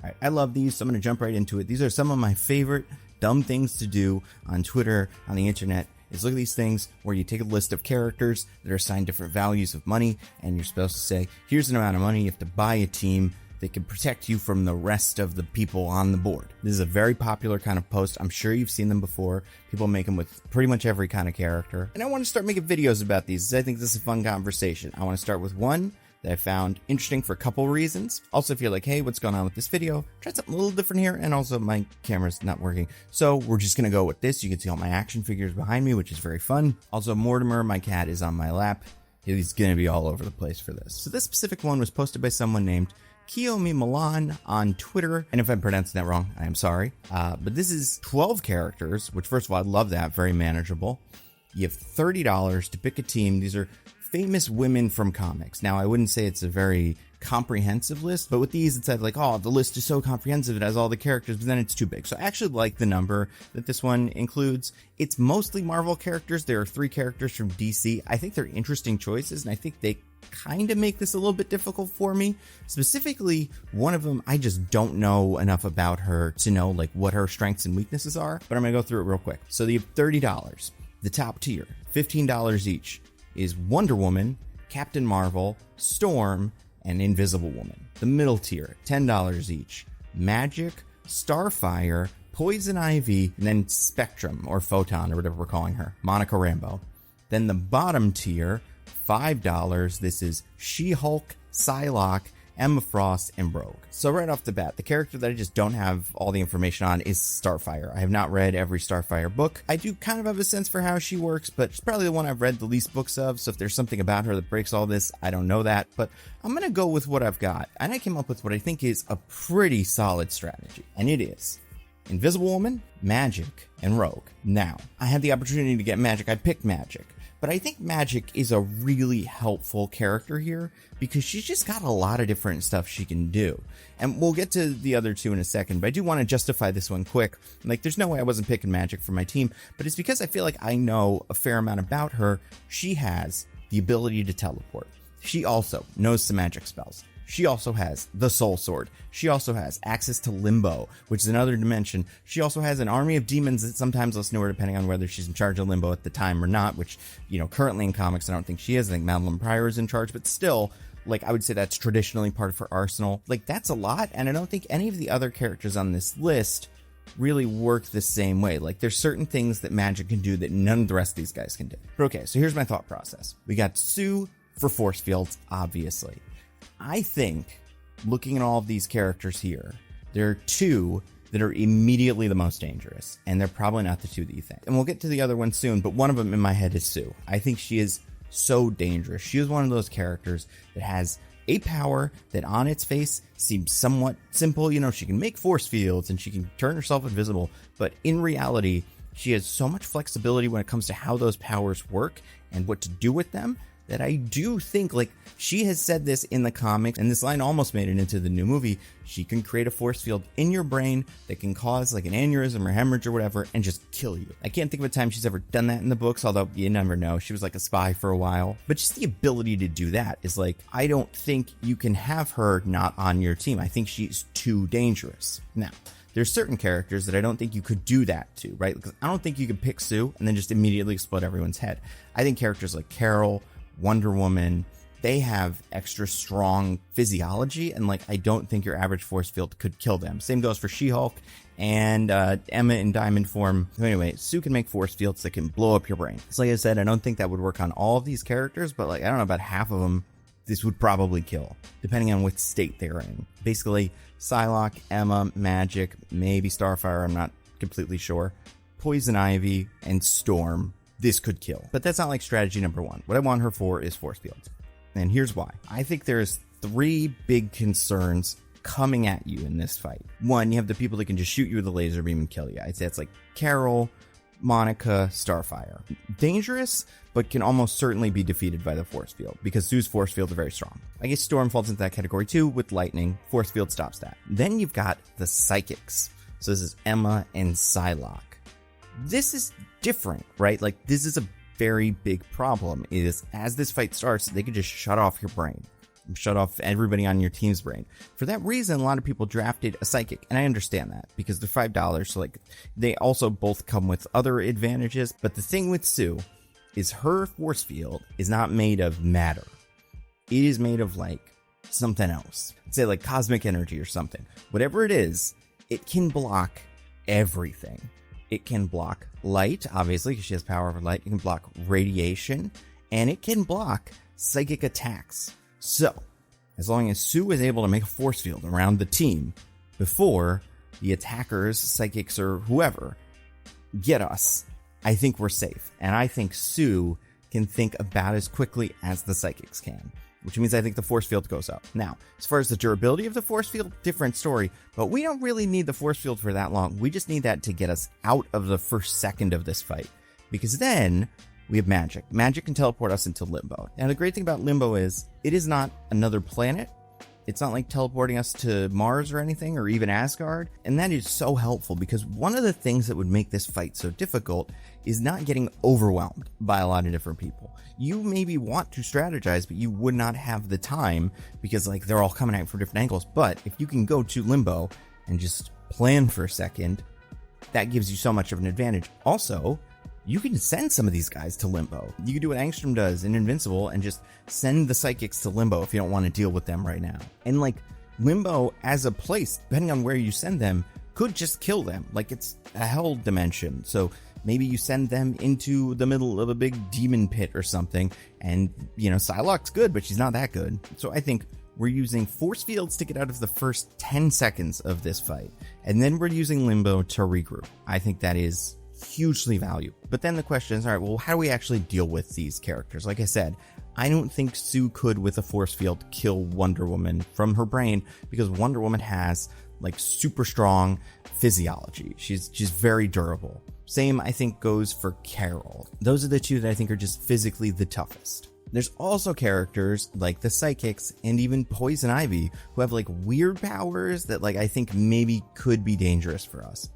All right, I love these, so I'm going to jump right into it. These are some of my favorite dumb things to do on Twitter, on the internet, is look at these things where you take a list of characters that are assigned different values of money, and you're supposed to say, here's an amount of money you have to buy a team that can protect you from the rest of the people on the board. This is a very popular kind of post. I'm sure you've seen them before. People make them with pretty much every kind of character. And I want to start making videos about these. I think this is a fun conversation. I want to start with one that I found interesting for a couple reasons. Also, if you're like, hey, what's going on with this video? Try something a little different here. And also my camera's not working. So we're just going to go with this. You can see all my action figures behind me, which is very fun. Also, Mortimer, my cat, is on my lap. He's going to be all over the place for this. So this specific one was posted by someone named Kiyomi Milan on Twitter, and if I'm pronouncing that wrong, I am sorry. But this is 12 characters, which first of all, I love that, very manageable. You have $30 to pick a team. These are famous women from comics. Now, I wouldn't say it's a very comprehensive list, but with these, it said like, oh, the list is so comprehensive, it has all the characters, but then it's too big. So I actually like the number that this one includes. It's mostly Marvel characters. There are 3 characters from DC. I think they're interesting choices, and I think they kind of make this a little bit difficult for me. Specifically, one of them, I just don't know enough about her to know like what her strengths and weaknesses are, but I'm gonna go through it real quick. So you have $30. The top tier, $15 each, is Wonder Woman, Captain Marvel, Storm, and Invisible Woman. The middle tier, $10 each, Magic, Starfire, Poison Ivy, and then Spectrum, or Photon, or whatever we're calling her, Monica Rambeau. Then the bottom tier, $5, this is She-Hulk, Psylocke, Emma Frost, and Rogue. So right off the bat, the character that I just don't have all the information on is Starfire. I have not read every Starfire book. I do kind of have a sense for how she works, but she's probably the one I've read the least books of, so if there's something about her that breaks all this, I don't know that, but I'm gonna go with what I've got. And I came up with what I think is a pretty solid strategy, and it is Invisible Woman, Magic, and Rogue. Now, I had the opportunity to get Magic. I picked Magic. But I think Magic is a really helpful character here because she's just got a lot of different stuff she can do. And we'll get to the other two in a second, but I do want to justify this one quick. Like, there's no way I wasn't picking Magic for my team, but it's because I feel like I know a fair amount about her. She has the ability to teleport. She also knows some magic spells. She also has the Soul Sword. She also has access to Limbo, which is another dimension. She also has an army of demons that sometimes listen to her depending on whether she's in charge of Limbo at the time or not, which, you know, currently in comics, I don't think she is. I think Madeline Pryor is in charge, but still, like, I would say that's traditionally part of her arsenal. Like, that's a lot, and I don't think any of the other characters on this list really work the same way. Like, there's certain things that Magic can do that none of the rest of these guys can do. But okay, so here's my thought process. We got Sue for force fields, obviously. I think, looking at all of these characters here, there are 2 that are immediately the most dangerous, and they're probably not the 2 that you think. And we'll get to the other one soon, but one of them in my head is Sue. I think she is so dangerous. She is one of those characters that has a power that on its face seems somewhat simple. You know, she can make force fields and she can turn herself invisible, but in reality, she has so much flexibility when it comes to how those powers work and what to do with them, that I do think, like, she has said this in the comics, and this line almost made it into the new movie. She can create a force field in your brain that can cause like an aneurysm or hemorrhage or whatever and just kill you. I can't think of a time she's ever done that in the books, although you never know. She was like a spy for a while. But just the ability to do that is like, I don't think you can have her not on your team. I think she's too dangerous. Now, there's certain characters that I don't think you could do that to, right? Because I don't think you could pick Sue and then just immediately explode everyone's head. I think characters like Carol, Wonder Woman, they have extra strong physiology, and like, I don't think your average force field could kill them. Same goes for She-Hulk and Emma in diamond form. Anyway, Sue can make force fields that can blow up your brain. So like I said, I don't think that would work on all of these characters, but like, I don't know, about half of them this would probably kill, depending on what state they're in. Basically, Psylocke, Emma, Magic, maybe Starfire, I'm not completely sure, Poison Ivy, and Storm. This could kill. But that's not like strategy number 1. What I want her for is force fields. And here's why. I think there's 3 big concerns coming at you in this fight. 1, you have the people that can just shoot you with a laser beam and kill you. I'd say it's like Carol, Monica, Starfire. Dangerous, but can almost certainly be defeated by the force field, because Sue's force fields are very strong. I guess Storm falls into that category too with lightning. Force field stops that. Then you've got the psychics. So this is Emma and Psylocke. This is different, right? Like, this is a very big problem, is as this fight starts, they can just shut off your brain. shut off everybody on your team's brain. For that reason, a lot of people drafted a psychic, and I understand that because they're $5, so like they also both come with other advantages. But the thing with Sue is her force field is not made of matter. It is made of like something else. Say like cosmic energy or something. Whatever it is, it can block everything. It can block light, obviously, because she has power over light. It can block radiation, and it can block psychic attacks. So, as long as Sue is able to make a force field around the team before the attackers, psychics, or whoever get us, I think we're safe. And I think Sue can think about as quickly as the psychics can, which means I think the force field goes up. Now, as far as the durability of the force field, different story, but we don't really need the force field for that long. We just need that to get us out of the first second of this fight, because then we have magic. Magic can teleport us into Limbo. Now, the great thing about Limbo is it is not another planet. It's not like teleporting us to Mars or anything, or even Asgard. And that is so helpful, because one of the things that would make this fight so difficult is not getting overwhelmed by a lot of different people. You maybe want to strategize, but you would not have the time because like they're all coming at from different angles. But if you can go to Limbo and just plan for a second, that gives you so much of an advantage. Also, you can send some of these guys to Limbo. You can do what Angstrom does in Invincible and just send the psychics to Limbo if you don't want to deal with them right now. And like Limbo as a place, depending on where you send them, could just kill them. Like it's a hell dimension. So maybe you send them into the middle of a big demon pit or something. And, you know, Psylocke's good, but she's not that good. So I think we're using force fields to get out of the first 10 seconds of this fight. And then we're using Limbo to regroup. I think that is hugely valuable. But then the question is, all right, well, how do we actually deal with these characters? Like I said, I don't think Sue could, with a force field, kill Wonder Woman from her brain, because Wonder Woman has like super strong physiology. She's very durable. Same, I think, goes for Carol. Those are the two that I think are just physically the toughest. There's also characters like the Psychics and even Poison Ivy who have like weird powers that like I think maybe could be dangerous for us.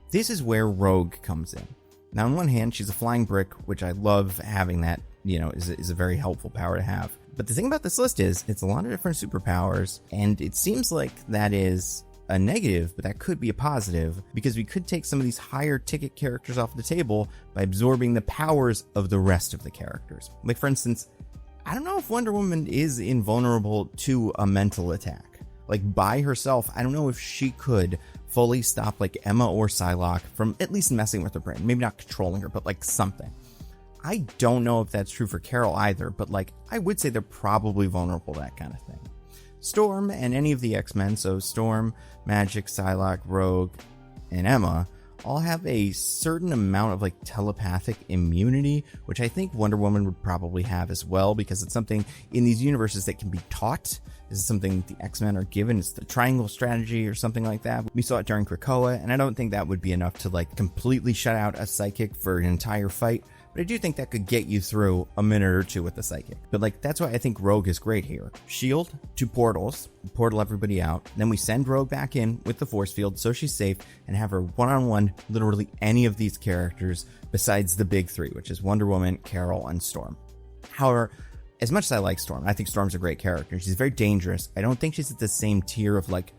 This is where Rogue comes in. Now, on one hand, she's a flying brick, which I love having that, you know, is a very helpful power to have. But the thing about this list is it's a lot of different superpowers, and it seems like that is a negative, but that could be a positive, because we could take some of these higher ticket characters off the table by absorbing the powers of the rest of the characters. Like, for instance, I don't know if Wonder Woman is invulnerable to a mental attack. Like, by herself, I don't know if she could fully stop like Emma or Psylocke from at least messing with her brain. Maybe not controlling her, but like something. I don't know if that's true for Carol either, but like I would say they're probably vulnerable to that kind of thing. Storm and any of the X-Men, so Storm, Magic, Psylocke, Rogue, and Emma, all have a certain amount of like telepathic immunity, which I think Wonder Woman would probably have as well, because it's something in these universes that can be taught. This is something the X-Men are given. It's the triangle strategy or something like that. We saw it during Krakoa, and I don't think that would be enough to like completely shut out a psychic for an entire fight. But I do think that could get you through a minute or two with the psychic. But like, that's why I think Rogue is great here. Shield, 2 portals, portal everybody out. Then we send Rogue back in with the force field so she's safe, and have her one-on-one literally any of these characters besides the big 3, which is Wonder Woman, Carol, and Storm. However, as much as I like Storm, I think Storm's a great character. She's very dangerous. I don't think she's at the same tier of like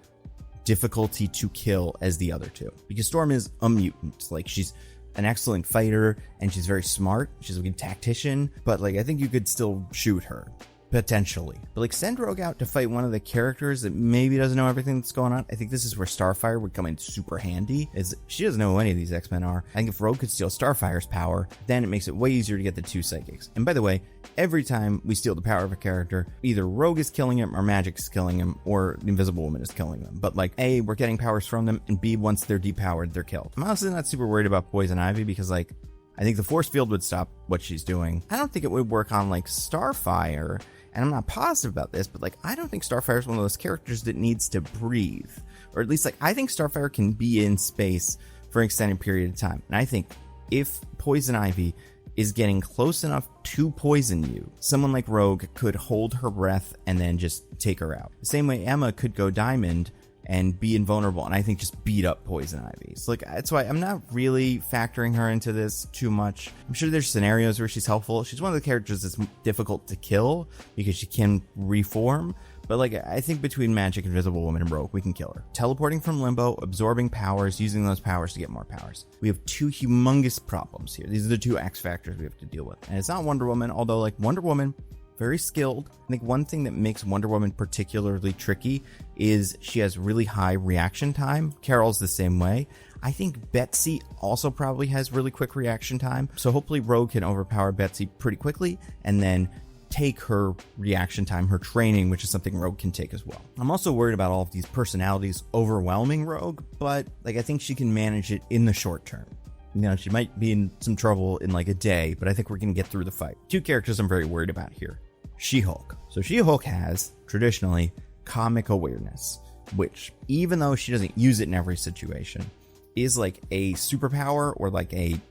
difficulty to kill as the other two, because Storm is a mutant. Like, she's an excellent fighter and she's very smart. She's a good tactician, but like I think you could still shoot her potentially. But like, send Rogue out to fight one of the characters that maybe doesn't know everything that's going on. I think this is where Starfire would come in super handy, is she doesn't know who any of these X-Men are. I think if Rogue could steal Starfire's power, then it makes it way easier to get the 2 psychics. And by the way, every time we steal the power of a character, either Rogue is killing him or Magic is killing him or the Invisible Woman is killing them. But like, A, we're getting powers from them, and B, once they're depowered, they're killed. I'm honestly not super worried about Poison Ivy, because like, I think the force field would stop what she's doing. I don't think it would work on like Starfire, and I'm not positive about this, but like, I don't think Starfire is one of those characters that needs to breathe. Or at least like, I think Starfire can be in space for an extended period of time. And I think if Poison Ivy is getting close enough to poison you, someone like Rogue could hold her breath and then just take her out. The same way Emma could go Diamond and be invulnerable, and I think just beat up Poison Ivy. So like, that's why I'm not really factoring her into this too much. I'm sure there's scenarios where she's helpful. She's one of the characters that's difficult to kill because she can reform. But like, I think between Magic, Invisible Woman, and Rogue, we can kill her. Teleporting from Limbo, absorbing powers, using those powers to get more powers. We have two humongous problems here. These are the two X factors we have to deal with. And it's not Wonder Woman, although like Wonder Woman, very skilled. I think one thing that makes Wonder Woman particularly tricky is she has really high reaction time. Carol's the same way. I think Betsy also probably has really quick reaction time. So hopefully Rogue can overpower Betsy pretty quickly and then take her reaction time, her training, which is something Rogue can take as well. I'm also worried about all of these personalities overwhelming Rogue, but like, I think she can manage it in the short term. You know, she might be in some trouble in like a day, but I think we're going to get through the fight. Two characters I'm very worried about here. She-Hulk. So She-Hulk has traditionally comic awareness, which even though she doesn't use it in every situation, is like a superpower or like an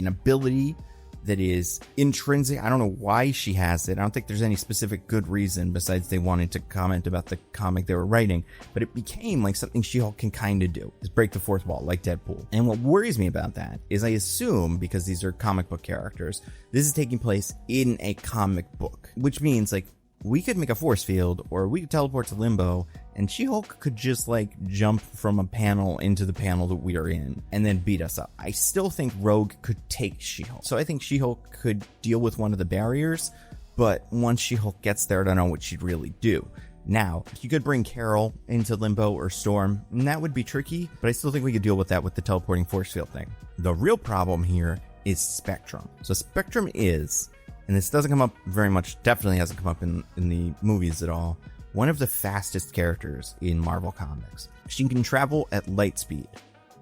ability that is intrinsic. I don't know why she has it. I don't think there's any specific good reason besides they wanted to comment about the comic they were writing, but it became like something She-Hulk can kind of do, is break the fourth wall like Deadpool. And what worries me about that is I assume, because these are comic book characters, this is taking place in a comic book, which means like we could make a force field or we could teleport to Limbo and She-Hulk could just like jump from a panel into the panel that we are in and then beat us up. I still think Rogue could take She-Hulk. So I think She-Hulk could deal with one of the barriers, but once She-Hulk gets there, I don't know what she'd really do. Now, you could bring Carol into Limbo or Storm, and that would be tricky, but I still think we could deal with that with the teleporting force field thing. The real problem here is Spectrum. So Spectrum is, and this doesn't come up very much, definitely hasn't come up in the movies at all, one of the fastest characters in Marvel Comics. She can travel at light speed.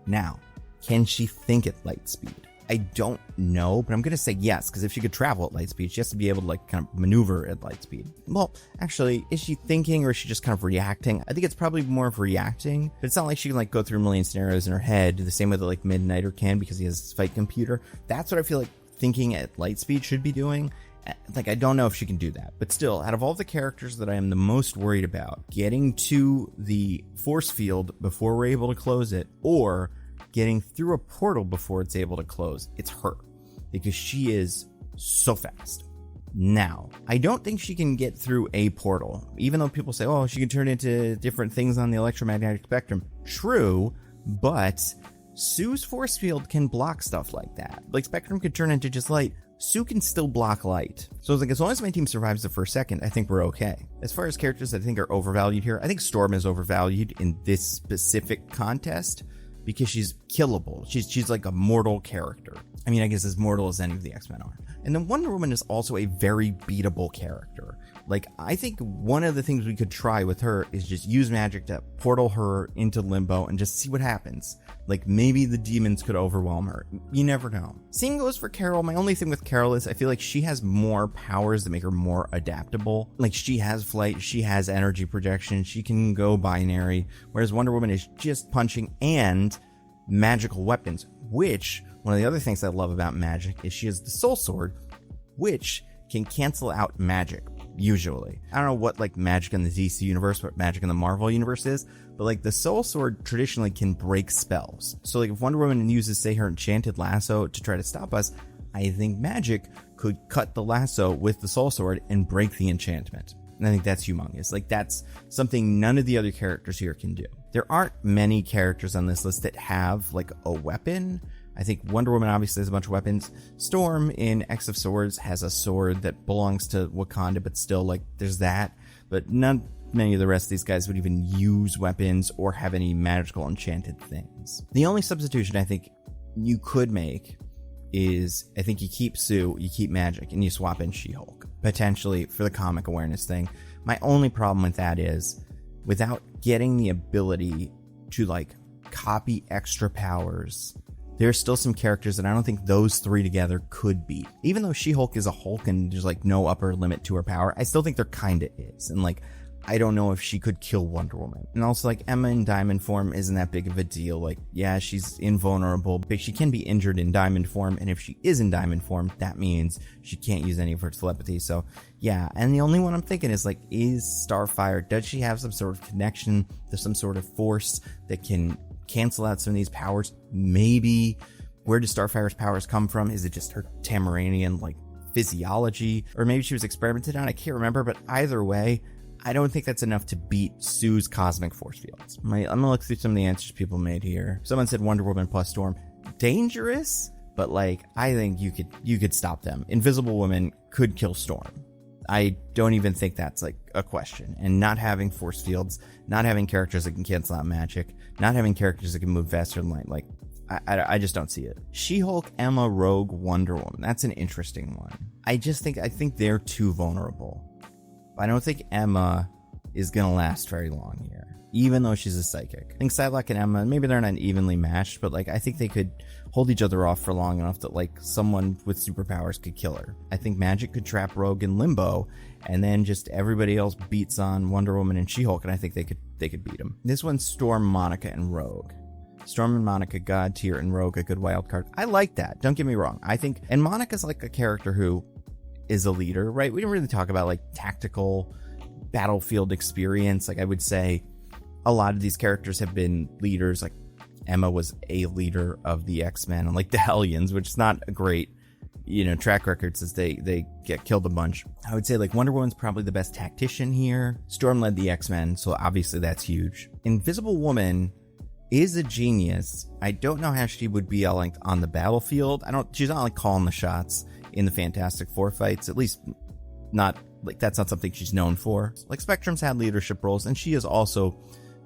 Now, can she think at light speed? I don't know, but I'm going to say yes, because if she could travel at light speed, she has to be able to like kind of maneuver at light speed. Well, actually, is she thinking or is she just kind of reacting? I think it's probably more of reacting, but it's not like she can like go through a million scenarios in her head the same way that like Midnighter can because he has his fight computer. That's what I feel like thinking at light speed should be doing. Like, I don't know if she can do that, but still, out of all the characters that I am the most worried about, getting to the force field before we're able to close it, or getting through a portal before it's able to close, it's her, because she is so fast. Now, I don't think she can get through a portal, even though people say, oh, she can turn into different things on the electromagnetic spectrum. True, but Sue's force field can block stuff like that. Like, Spectrum could turn into just light. Sue can still block light. So it's like, as long as my team survives the first second, I think we're okay. As far as characters that I think are overvalued here, I think Storm is overvalued in this specific contest because she's killable. She's like a mortal character. I mean, I guess as mortal as any of the X-Men are. And then Wonder Woman is also a very beatable character. Like, I think one of the things we could try with her is just use magic to portal her into Limbo and just see what happens. Like, maybe the demons could overwhelm her. You never know. Same goes for Carol. My only thing with Carol is I feel like she has more powers that make her more adaptable. Like, she has flight, she has energy projection, she can go binary, whereas Wonder Woman is just punching and magical weapons, which, one of the other things I love about magic is she has the Soul Sword, which can cancel out magic. Usually, I don't know what like magic in the DC universe, what magic in the Marvel universe is, but like the Soul Sword traditionally can break spells. So like if Wonder Woman uses, say, her enchanted lasso to try to stop us, I think magic could cut the lasso with the Soul Sword and break the enchantment. And I think that's humongous. Like, that's something none of the other characters here can do. There aren't many characters on this list that have like a weapon. I think Wonder Woman obviously has a bunch of weapons. Storm in X of Swords has a sword that belongs to Wakanda, but still, like, there's that. But many of the rest of these guys would even use weapons or have any magical enchanted things. The only substitution I think you could make is, I think you keep Sue, you keep magic, and you swap in She-Hulk, potentially for the comic awareness thing. My only problem with that is, without getting the ability to, like, copy extra powers, there's still some characters that I don't think those three together could beat. Even though She-Hulk is a Hulk and there's like no upper limit to her power, I still think there kinda is. And like, I don't know if she could kill Wonder Woman. And also, like, Emma in diamond form isn't that big of a deal. Like, yeah, she's invulnerable, but she can be injured in diamond form. And if she is in diamond form, that means she can't use any of her telepathy. So, yeah. And the only one I'm thinking is, like, is Starfire, does she have some sort of connection to some sort of force that can cancel out some of these powers? Maybe. Where does Starfire's powers come from? Is it just her Tamaranian, like, physiology? Or maybe she was experimented on? I can't remember, but either way, I don't think that's enough to beat Sue's cosmic force fields. I'm gonna look through some of the answers people made here. Someone said Wonder Woman plus Storm. Dangerous, but like, I think you could stop them. Invisible Woman could kill Storm. I don't even think that's like a question. And not having force fields, not having characters that can cancel out magic, not having characters that can move faster than light, like, I just don't see it. She-Hulk, Emma, Rogue, Wonder Woman. That's an interesting one. I think they're too vulnerable. I don't think Emma is going to last very long here, even though she's a psychic. I think Psylocke and Emma, maybe they're not evenly matched, but like, I think they could hold each other off for long enough that like someone with superpowers could kill her. I think Magic could trap Rogue in limbo, and then just everybody else beats on Wonder Woman and She-Hulk, and I think they could beat them. This one's Storm, Monica, and Rogue. Storm and Monica, God tier, and Rogue a good wild card. I like that. Don't get me wrong. I think, and Monica's like a character who is a leader, right? We didn't really talk about like tactical battlefield experience. Like, I would say a lot of these characters have been leaders. Like, Emma was a leader of the X-Men and like the Hellions, which is not a great, track record since they get killed a bunch. I would say like Wonder Woman's probably the best tactician here. Storm led the X-Men, so obviously that's huge. Invisible Woman is a genius. I don't know how she would be like on the battlefield. She's not like calling the shots in the Fantastic Four fights, at least not like, that's not something she's known for. Like, Spectrum's had leadership roles, and she is also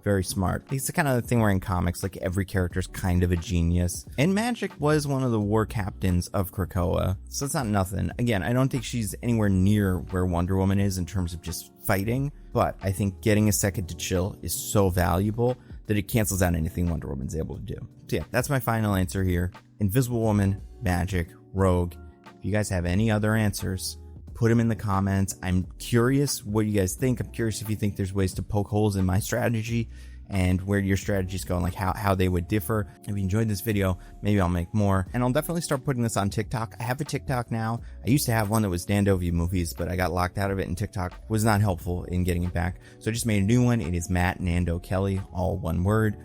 very smart. It's the kind of thing where in comics, like, every character's kind of a genius. And Magic was one of the war captains of Krakoa, so it's not nothing. Again, I don't think she's anywhere near where Wonder Woman is in terms of just fighting, but I think getting a second to chill is so valuable that it cancels out anything Wonder Woman's able to do. So yeah, that's my final answer here. Invisible Woman, Magic, Rogue. If you guys have any other answers, put them in the comments. I'm curious what you guys think. I'm curious if you think there's ways to poke holes in my strategy and where your strategy's going, like how they would differ. If you enjoyed this video, maybe I'll make more, and I'll definitely start putting this on TikTok. I have a TikTok now. I used to have one that was Nando View Movies, but I got locked out of it, and TikTok was not helpful in getting it back. So I just made a new one. It is Matt Nando Kelly, all one word.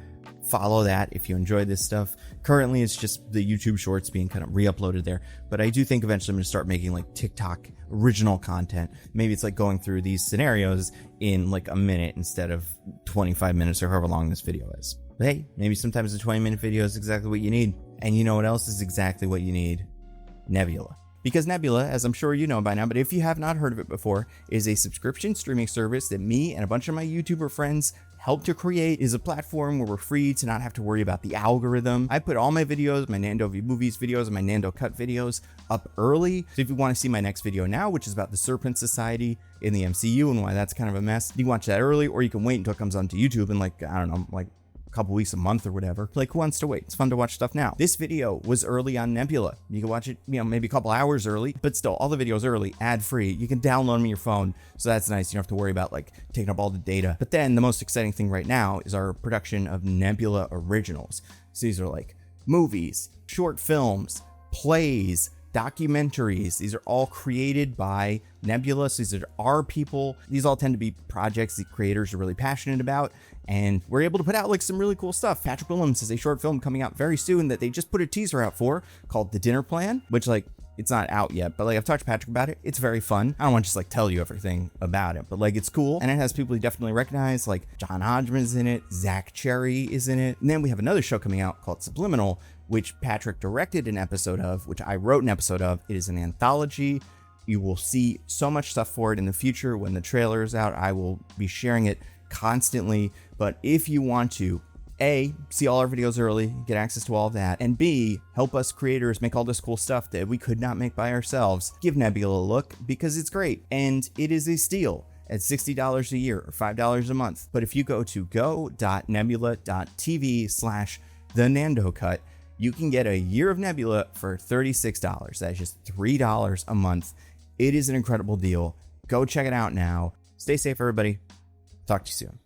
Follow that if you enjoy this stuff. Currently, it's just the YouTube shorts being kind of re-uploaded there, but I do think eventually I'm going to start making like TikTok original content. Maybe it's like going through these scenarios in like a minute instead of 25 minutes or however long this video is. But hey, maybe sometimes a 20-minute video is exactly what you need. And you know what else is exactly what you need? Nebula. Because Nebula, as I'm sure you know by now, but if you have not heard of it before, is a subscription streaming service that me and a bunch of my YouTuber friends helped to create. Is a platform where we're free to not have to worry about the algorithm. I put all my videos, my Nando View Movies videos, and my Nando Cut videos up early. So if you want to see my next video now, which is about the Serpent Society in the MCU and why that's kind of a mess, you can watch that early, or you can wait until it comes onto YouTube in like, I don't know, like couple weeks, a month or whatever. Like, who wants to wait? It's fun to watch stuff now. This video was early on Nebula. You can watch it, maybe a couple hours early, but still, all the videos early, ad-free. You can download them on your phone, so that's nice. You don't have to worry about like taking up all the data. But then the most exciting thing right now is our production of Nebula Originals. So these are like movies, short films, plays, documentaries. These are all created by Nebula. So these are our people. These all tend to be projects the creators are really passionate about, and we're able to put out like some really cool stuff. Patrick Willems has a short film coming out very soon that they just put a teaser out for called The Dinner Plan, which like, it's not out yet, but like, I've talked to Patrick about it. It's very fun. I don't want to just like tell you everything about it, but like, it's cool. And it has people you definitely recognize, like John Hodgman's in it, Zach Cherry is in it. And then we have another show coming out called Subliminal, which Patrick directed an episode of, which I wrote an episode of. It is an anthology. You will see so much stuff for it in the future. When the trailer is out, I will be sharing it constantly. But if you want to, A, see all our videos early, get access to all of that, and B, help us creators make all this cool stuff that we could not make by ourselves, give Nebula a look, because it's great, and it is a steal at $60 a year or $5 a month. But if you go to go.nebula.tv/thenandocut, you can get a year of Nebula for $36. That's just $3 a month. It is an incredible deal. Go check it out now. Stay safe, everybody. Talk to you soon.